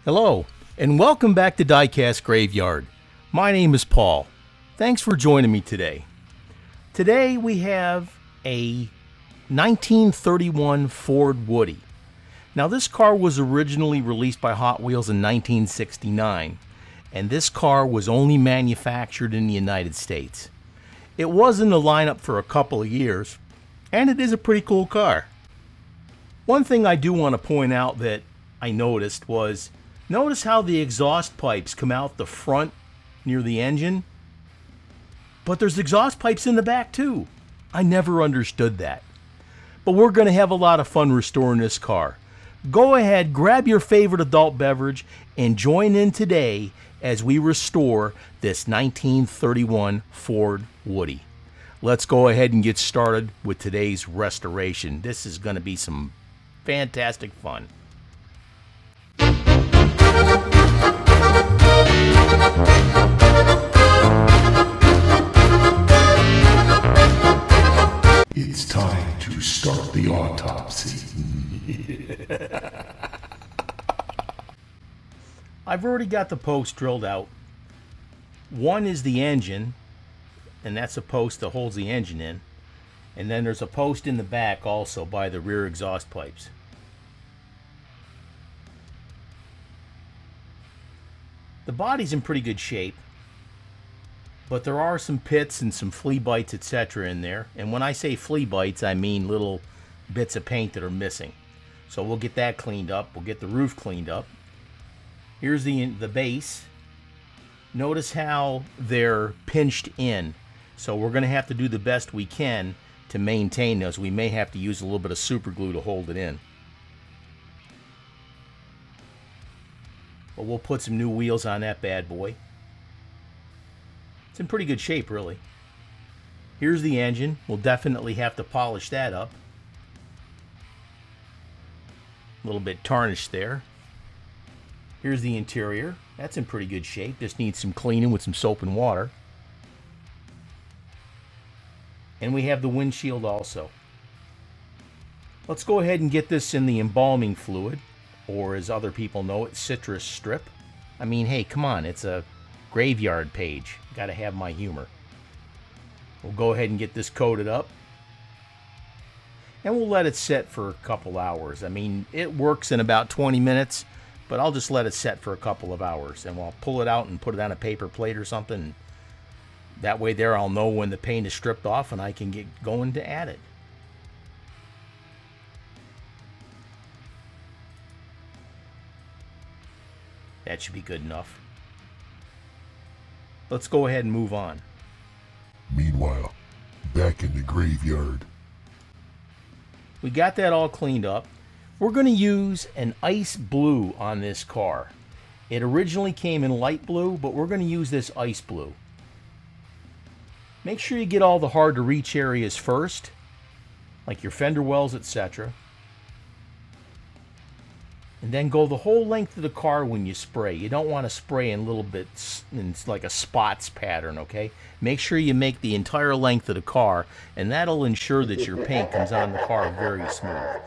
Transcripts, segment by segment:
Hello, and welcome back to Diecast Graveyard. My name is Paul. Thanks for joining me today. Today we have a 1931 Ford Woody. Now this car was originally released by Hot Wheels in 1969, and this car was only manufactured in the United States. It was in the lineup for a couple of years, and it is a pretty cool car. One thing I do want to point out that I noticed was, notice how the exhaust pipes come out the front near the engine, but there's exhaust pipes in the back too. I never understood that. But we're going to have a lot of fun restoring this car. Go ahead, grab your favorite adult beverage, and join in today as we restore this 1931 Ford Woody. Let's go ahead and get started with today's restoration. This is going to be some fantastic fun. It's time to start the autopsy. I've already got the post drilled out. One is the engine, and that's a post that holds the engine in. And then there's a post in the back also by the rear exhaust pipes. The body's in pretty good shape, but there are some pits and some flea bites, etc. in there. And when I say flea bites, I mean little bits of paint that are missing. So we'll get that cleaned up. We'll get the roof cleaned up. Here's the base. Notice how they're pinched in. So we're going to have to do the best we can to maintain those. We may have to use a little bit of super glue to hold it in. But we'll put some new wheels on that bad boy. It's in pretty good shape, really. Here's the engine. We'll definitely have to polish that up. A little bit tarnished there. Here's the interior. That's in pretty good shape. Just needs some cleaning with some soap and water. And we have the windshield also. Let's go ahead and get this in the embalming fluid, or as other people know it, citrus strip. I mean, hey, come on, it's a graveyard page. Gotta have my humor. We'll go ahead and get this coated up. And we'll let it set for a couple hours. I mean, it works in about 20 minutes, but I'll just let it set for a couple of hours. And we'll pull it out and put it on a paper plate or something. That way there I'll know when the paint is stripped off and I can get going to add it. That should be good enough. Let's go ahead and move on. Meanwhile, back in the graveyard. We got that all cleaned up. We're going to use an ice blue on this car. It originally came in light blue, but we're going to use this ice blue. Make sure you get all the hard to reach areas first, like your fender wells, etc. And then go the whole length of the car when you spray. You don't want to spray in little bits, in like a spots pattern, okay? Make sure you make the entire length of the car, and that'll ensure that your paint comes on the car very smooth.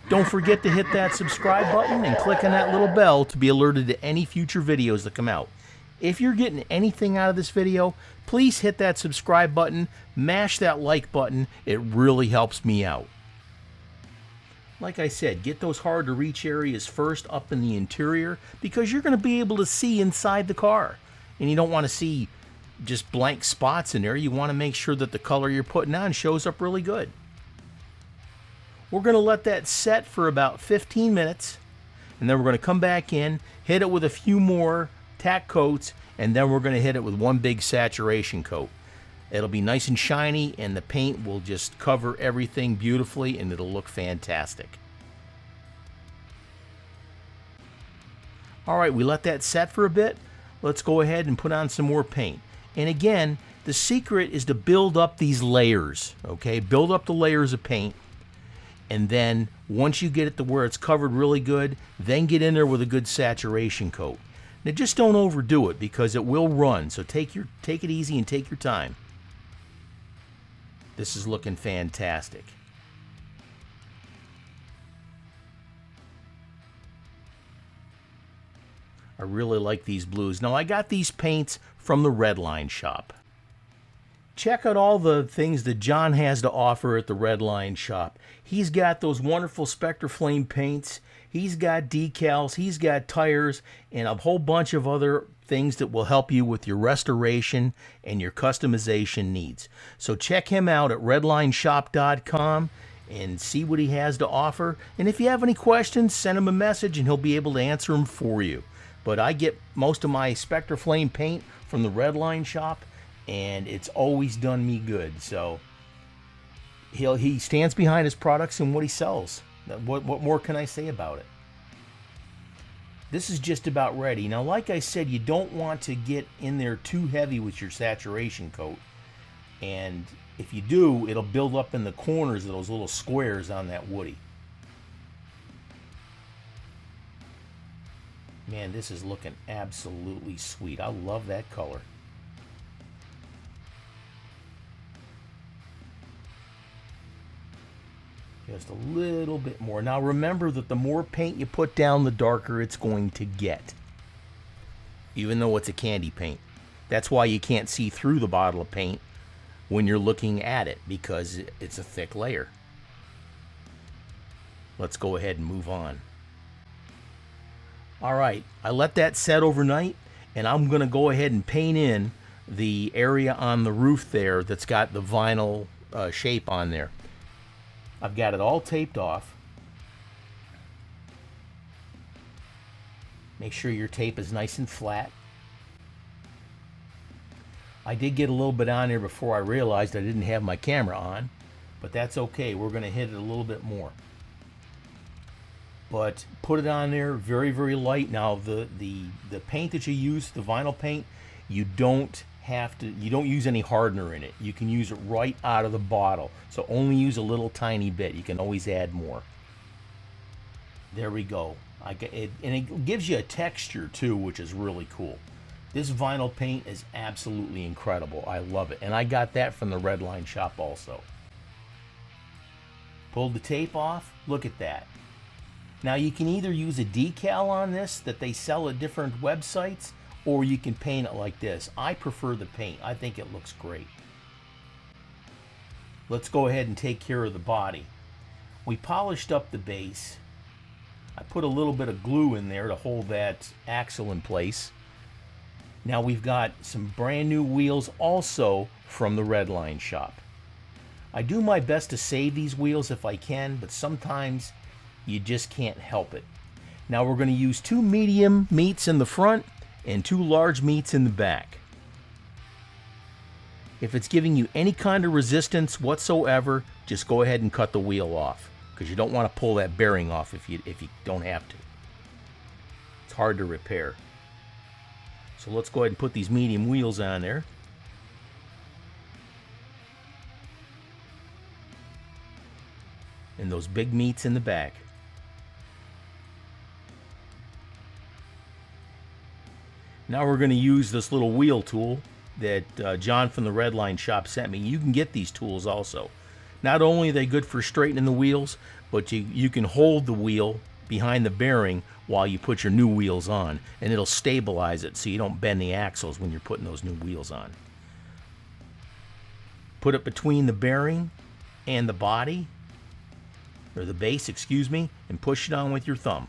Don't forget to hit that subscribe button and click on that little bell to be alerted to any future videos that come out. If you're getting anything out of this video, please hit that subscribe button, mash that like button. It really helps me out. Like I said, get those hard to reach areas first up in the interior, because you're going to be able to see inside the car. And you don't want to see just blank spots in there. You want to make sure that the color you're putting on shows up really good. We're going to let that set for about 15 minutes. And then we're going to come back in, hit it with a few more tack coats, and then we're going to hit it with one big saturation coat. It'll be nice and shiny, and the paint will just cover everything beautifully, and it'll look fantastic. All right, we let that set for a bit. Let's go ahead and put on some more paint. And again, the secret is to build up these layers, okay? Build up the layers of paint, and then once you get it to where it's covered really good, then get in there with a good saturation coat. Now just don't overdo it, because it will run, so take it easy and take your time. This is looking fantastic. I really like these blues. Now, I got these paints from the Redline shop. Check out all the things that John has to offer at the Redline shop. He's got those wonderful Spectre Flame paints. He's got decals. He's got tires and a whole bunch of other things that will help you with your restoration and your customization needs. So check him out at redlineshop.com and see what he has to offer. And if you have any questions, send him a message and he'll be able to answer them for you. But I get most of my Spectre Flame paint from the Redline shop, and it's always done me good. So he stands behind his products and what he sells. What more can I say about it? This is just about ready. Now, like I said, you don't want to get in there too heavy with your saturation coat. And if you do, it'll build up in the corners of those little squares on that woody. Man, this is looking absolutely sweet. I love that color. Just a little bit more. Now remember that the more paint you put down, the darker it's going to get. Even though it's a candy paint. That's why you can't see through the bottle of paint when you're looking at it, because it's a thick layer. Let's go ahead and move on. Alright, I let that set overnight, and I'm going to go ahead and paint in the area on the roof there that's got the vinyl shape on there. I've got it all taped off. Make sure your tape is nice and flat. I did get a little bit on there before I realized I didn't have my camera on, but that's okay. We're going to hit it a little bit more. But put it on there very, very light. Now the paint that you use, the vinyl paint, you don't use any hardener in it. You can use it right out of the bottle. So only use a little tiny bit. You can always add more. There we go. And it gives you a texture too, which is really cool. This vinyl paint is absolutely incredible. I love it. And I got that from the Redline shop also. Pulled the tape off. Look at that. Now you can either use a decal on this that they sell at different websites, or you can paint it like this. I prefer the paint. I think it looks great. Let's go ahead and take care of the body. We polished up the base. I put a little bit of glue in there to hold that axle in place. Now we've got some brand new wheels also from the Redline shop. I do my best to save these wheels if I can, but sometimes you just can't help it. Now we're going to use 2 medium meats in the front and 2 large meats in the back. If it's giving you any kind of resistance whatsoever, just go ahead and cut the wheel off, because you don't want to pull that bearing off if you don't have to. It's hard to repair. So let's go ahead and put these medium wheels on there. And those big meats in the back. Now we're going to use this little wheel tool that John from the Redline shop sent me. You can get these tools also. Not only are they good for straightening the wheels, but you can hold the wheel behind the bearing while you put your new wheels on, and it'll stabilize it so you don't bend the axles when you're putting those new wheels on. Put it between the bearing and the body, or the base, excuse me, and push it on with your thumb.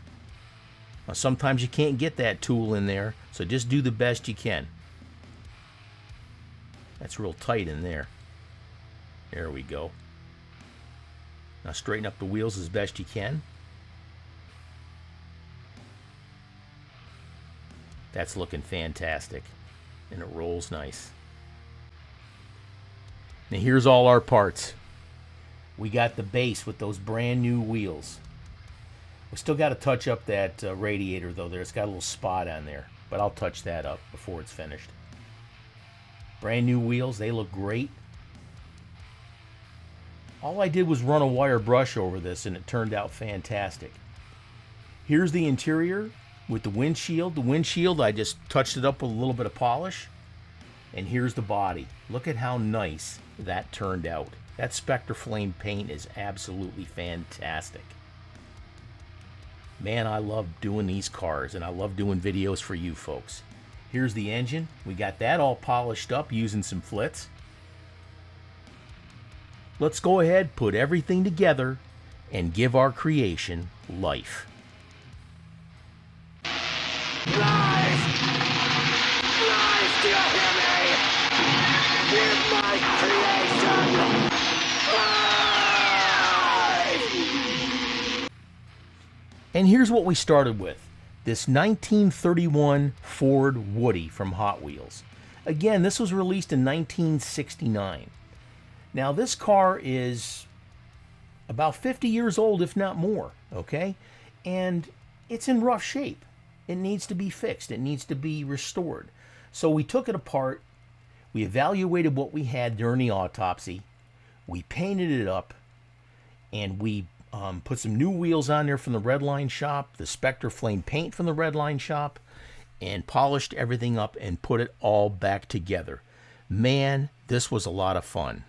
Now, sometimes you can't get that tool in there, so just do the best you can. That's real tight in there. There we go. Now straighten up the wheels as best you can. That's looking fantastic, and it rolls nice. Now here's all our parts. We got the base with those brand new wheels. We still got to touch up that radiator though. It's got a little spot on there, but I'll touch that up before it's finished. Brand new wheels, they look great. All I did was run a wire brush over this and it turned out fantastic. Here's the interior with the windshield. The windshield, I just touched it up with a little bit of polish. And here's the body. Look at how nice that turned out. That Spectre Flame paint is absolutely fantastic. Man, I love doing these cars, and I love doing videos for you folks. Here's the engine. We got that all polished up using some flits. Let's go ahead, put everything together, and give our creation life. Lies! Lies! Do you hear me? Give my creation life! And here's what we started with. This 1931 Ford Woody from Hot Wheels. Again, this was released in 1969. Now, this car is about 50 years old, if not more, okay? And it's in rough shape. It needs to be fixed. It needs to be restored. So we took it apart. We evaluated what we had during the autopsy. We painted it up, and we put some new wheels on there from the Redline shop, the Spectre Flame paint from the Redline shop, and polished everything up and put it all back together. Man, this was a lot of fun.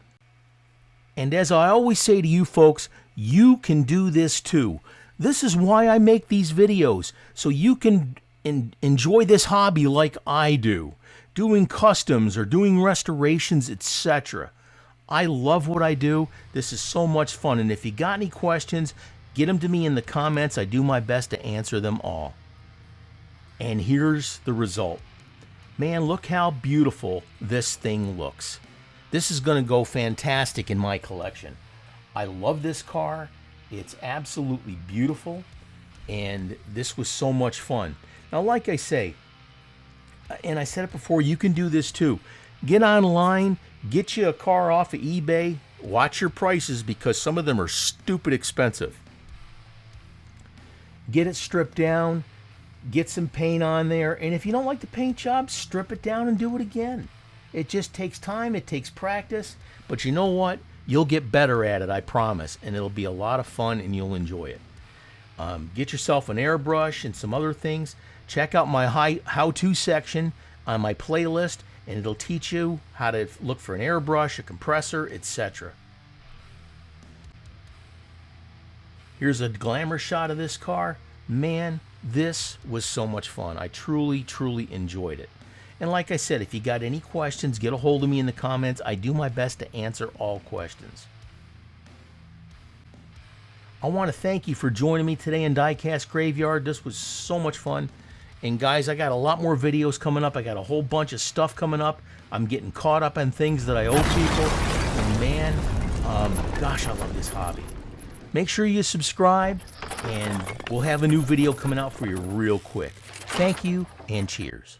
And as I always say to you folks, you can do this too. This is why I make these videos, so you can enjoy this hobby like I do, doing customs or doing restorations, etc. I love what I do. This is so much fun, and if you got any questions, get them to me in the comments. I do my best to answer them all. And here's the result. Man, look how beautiful this thing looks. This is going to go fantastic in my collection. I love this car. It's absolutely beautiful, and this was so much fun. Now, like I say, and I said it before, you can do this too. Get online, get you a car off of eBay, watch your prices because some of them are stupid expensive. Get it stripped down, get some paint on there, and if you don't like the paint job, strip it down and do it again. It just takes time, it takes practice, but you know what? You'll get better at it, I promise, and it'll be a lot of fun and you'll enjoy it. Get yourself an airbrush and some other things. Check out my how-to section on my playlist, and it'll teach you how to look for an airbrush, a compressor, etc. Here's a glamour shot of this car. Man, this was so much fun. I truly, truly enjoyed it. And like I said, if you got any questions, get a hold of me in the comments. I do my best to answer all questions. I want to thank you for joining me today in Diecast Graveyard. This was so much fun. And guys, I got a lot more videos coming up. I got a whole bunch of stuff coming up. I'm getting caught up on things that I owe people. And man, gosh, I love this hobby. Make sure you subscribe, and we'll have a new video coming out for you real quick. Thank you, and cheers.